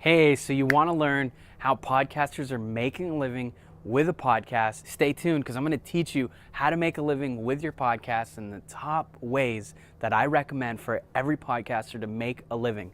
Hey, so you want to learn how podcasters are making a living with a podcast? Stay tuned because I'm going to teach you how to make a living with your podcast and the top ways that I recommend for every podcaster to make a living.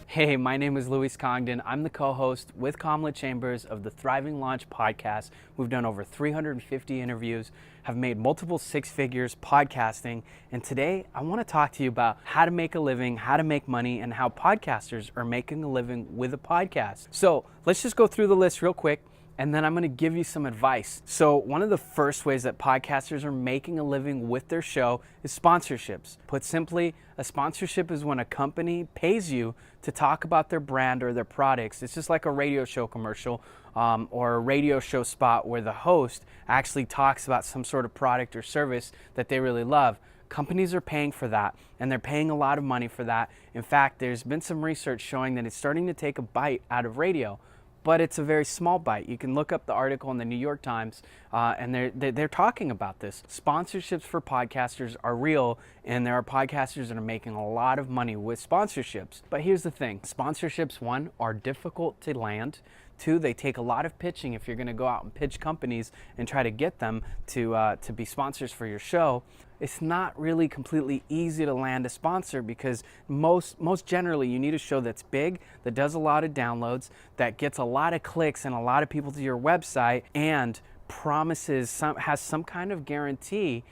Hey, my name is Luis Congdon. I'm the co-host with Kamala Chambers of the Thriving Launch podcast. We've done over 350 interviews, have made multiple six figures podcasting, and today I want to talk to you about how to make a living, how to make money, and how podcasters are making a living with a podcast. So let's just go through the list real quick, and then I'm going to give you some advice. So one of the first ways that podcasters are making a living with their show is sponsorships. Put simply, a sponsorship is when a company pays you to talk about their brand or their products. It's just like a radio show commercial or a radio show spot where the host actually talks about some sort of product or service that they really love. Companies are paying for that, and they're paying a lot of money for that. In fact, there's been some research showing that it's starting to take a bite out of radio. But it's a very small bite. You can look up the article in the New York Times, and they're talking about this. Sponsorships for podcasters are real, and there are podcasters that are making a lot of money with sponsorships. But here's the thing. Sponsorships, one, are difficult to land. Two, they take a lot of pitching if you're going to go out and pitch companies and try to get them to be sponsors for your show. It's not really completely easy to land a sponsor because most generally you need a show that's big, that does a lot of downloads, that gets a lot of clicks and a lot of people to your website, and has some kind of guarantee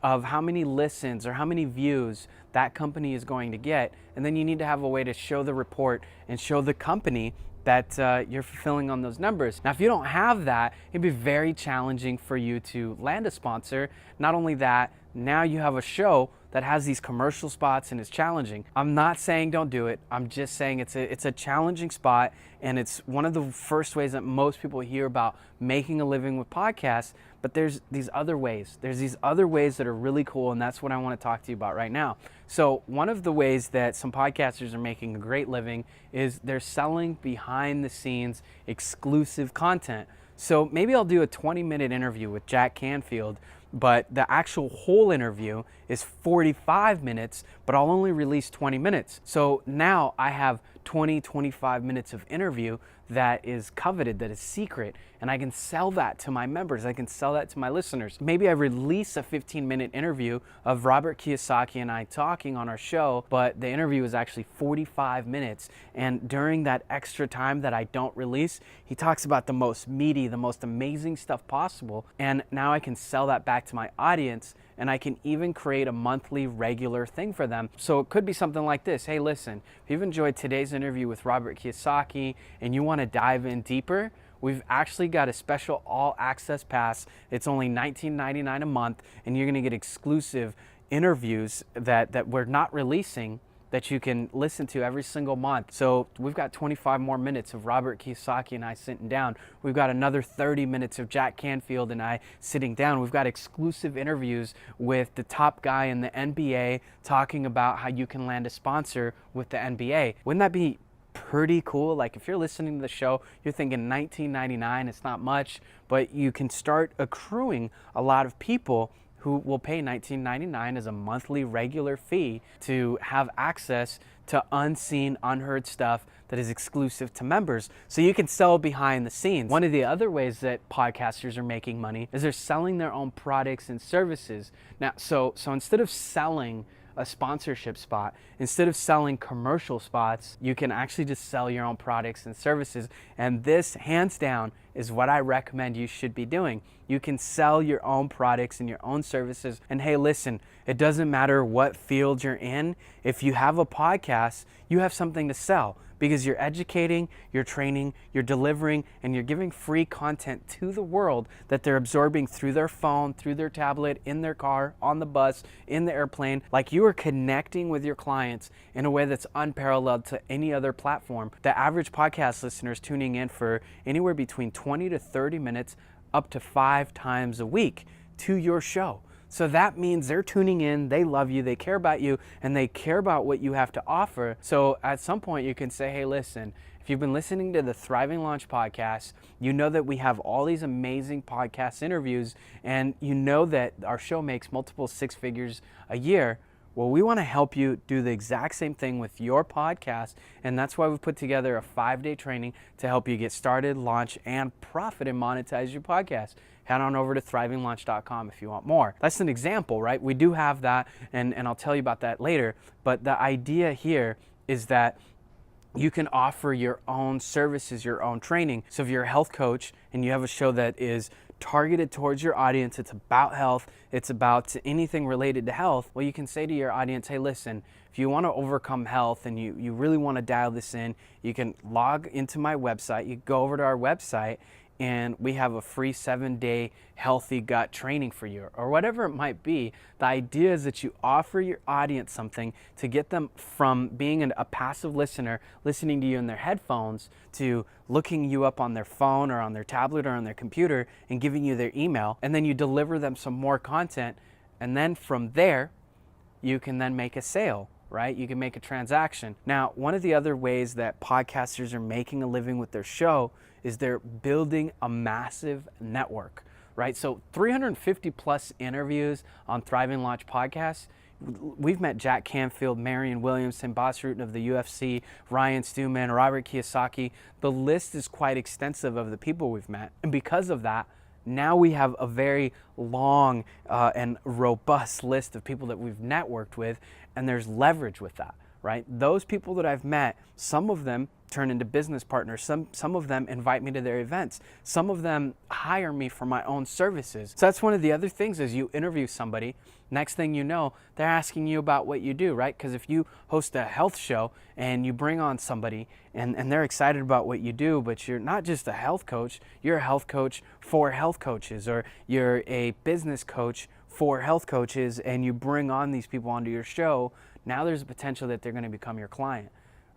of how many listens or how many views that company is going to get. And then you need to have a way to show the report and show the company that you're fulfilling on those numbers. Now, if you don't have that, it'd be very challenging for you to land a sponsor. Not only that, now you have a show that has these commercial spots and it's challenging. I'm not saying don't do it. I'm just saying it's a challenging spot, and it's one of the first ways that most people hear about making a living with podcasts. But there's these other ways. There's these other ways that are really cool, and that's what I want to talk to you about right now. So one of the ways that some podcasters are making a great living is they're selling behind the scenes exclusive content. So maybe I'll do a 20-minute interview with Jack Canfield, but the actual whole interview is 45 minutes, but I'll only release 20 minutes. So now I have 25 minutes of interview that is coveted, that is secret, and I can sell that to my members. I can sell that to my listeners. Maybe I release a 15-minute interview of Robert Kiyosaki and I talking on our show, but the interview is actually 45 minutes. And during that extra time that I don't release, he talks about the most meaty, the most amazing stuff possible. And now I can sell that back to my audience, and I can even create a monthly regular thing for them. So it could be something like this. Hey, listen, if you've enjoyed today's interview with Robert Kiyosaki and you want to dive in deeper, we've actually got a special all access pass. It's only $19.99 a month, and you're going to get exclusive interviews that we're not releasing, that you can listen to every single month. So we've got 25 more minutes of Robert Kiyosaki and I sitting down. We've got another 30 minutes of Jack Canfield and I sitting down. We've got exclusive interviews with the top guy in the NBA talking about how you can land a sponsor with the NBA. Wouldn't that be pretty cool? Like, if you're listening to the show, you're thinking $19.99, it's not much, but you can start accruing a lot of people who will pay $19.99 as a monthly regular fee to have access to unseen, unheard stuff that is exclusive to members, so you can sell behind the scenes. One of the other ways that podcasters are making money is they're selling their own products and services. Now, so instead of selling a sponsorship spot, instead of selling commercial spots, you can actually just sell your own products and services. And this, hands down, is what I recommend you should be doing. You can sell your own products and your own services. And hey, listen, it doesn't matter what field you're in. If you have a podcast, you have something to sell, because you're educating, you're training, you're delivering, and you're giving free content to the world that they're absorbing through their phone, through their tablet, in their car, on the bus, in the airplane. Like, you are connecting with your clients in a way that's unparalleled to any other platform. The average podcast listener is tuning in for anywhere between 20 to 30 minutes up to 5 times a week to your show. So that means they're tuning in, they love you, they care about you, and they care about what you have to offer. So at some point you can say, hey, listen, If you've been listening to the Thriving Launch podcast, you know that we have all these amazing podcast interviews, and you know that our show makes multiple six figures a year. Well, we want to help you do the exact same thing with your podcast, and that's why we've put together a 5-day training to help you get started, launch, and profit and monetize your podcast. Head on over to thrivinglaunch.com if you want more. That's an example, right? We do have that, and I'll tell you about that later, but the idea here is that you can offer your own services, your own training. So if you're a health coach and you have a show that is targeted towards your audience, it's about health, it's about anything related to health, well, you can say to your audience, hey, listen, if you want to overcome health and you really want to dial this in, you can log into my website, you go over to our website, and we have a free 7-day healthy gut training for you, or whatever it might be. The idea is that you offer your audience something to get them from being a passive listener, listening to you in their headphones, to looking you up on their phone or on their tablet or on their computer and giving you their email. And then you deliver them some more content. And then from there, you can then make a sale, right? You can make a transaction. Now, one of the other ways that podcasters are making a living with their show is they're building a massive network, right? So 350 plus interviews on Thriving Launch podcasts. We've met Jack Canfield, Marion Williamson, Bas Rutten of the UFC, Ryan Stewman, Robert Kiyosaki. The list is quite extensive of the people we've met. And because of that, now we have a very long and robust list of people that we've networked with, and there's leverage with that, right? Those people that I've met, some of them turn into business partners. Some of them invite me to their events. Some of them hire me for my own services. So that's one of the other things is you interview somebody, next thing you know, they're asking you about what you do, right? Because if you host a health show and you bring on somebody and they're excited about what you do, but you're not just a health coach, you're a health coach for health coaches, or you're a business coach for health coaches, and you bring on these people onto your show, now there's a potential that they're going to become your client.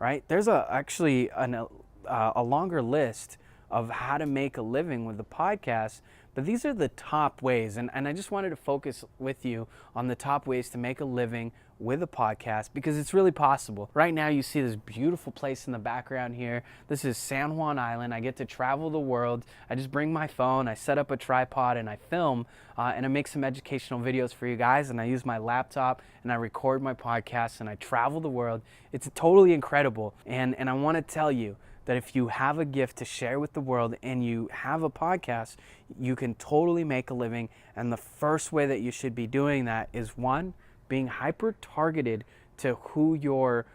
Right? There's actually a longer list of how to make a living with the podcast, but these are the top ways, and I just wanted to focus with you on the top ways to make a living with a podcast, because it's really possible. Right now you see this beautiful place in the background here. This is San Juan Island. I get to travel the world. I just bring my phone, I set up a tripod, and I film, and I make some educational videos for you guys, and I use my laptop, and I record my podcasts, and I travel the world. It's totally incredible, and I want to tell you that if you have a gift to share with the world and you have a podcast, you can totally make a living. And the first way that you should be doing that is, one, being hyper targeted to who your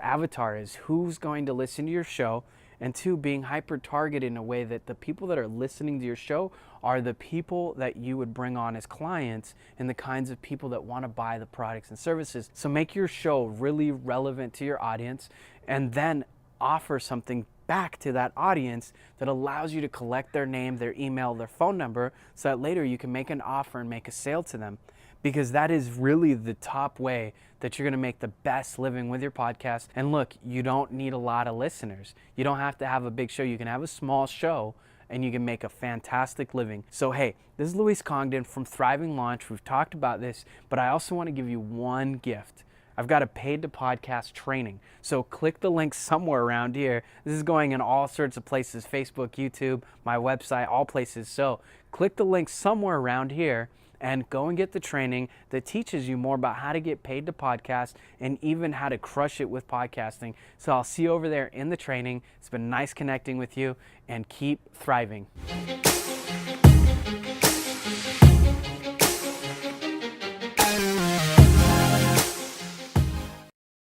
avatar is, who's going to listen to your show, and two, being hyper targeted in a way that the people that are listening to your show are the people that you would bring on as clients and the kinds of people that want to buy the products and services. So make your show really relevant to your audience, and then offer something back to that audience that allows you to collect their name, their email, their phone number, so that later you can make an offer and make a sale to them. Because that is really the top way that you're going to make the best living with your podcast. And look, you don't need a lot of listeners. You don't have to have a big show. You can have a small show and you can make a fantastic living. So hey, this is Luis Congdon from Thriving Launch. We've talked about this, but I also want to give you one gift. I've got a paid to podcast training. So click the link somewhere around here. This is going in all sorts of places, Facebook, YouTube, my website, all places. So click the link somewhere around here and go and get the training that teaches you more about how to get paid to podcast and even how to crush it with podcasting. So I'll see you over there in the training. It's been nice connecting with you, and keep thriving.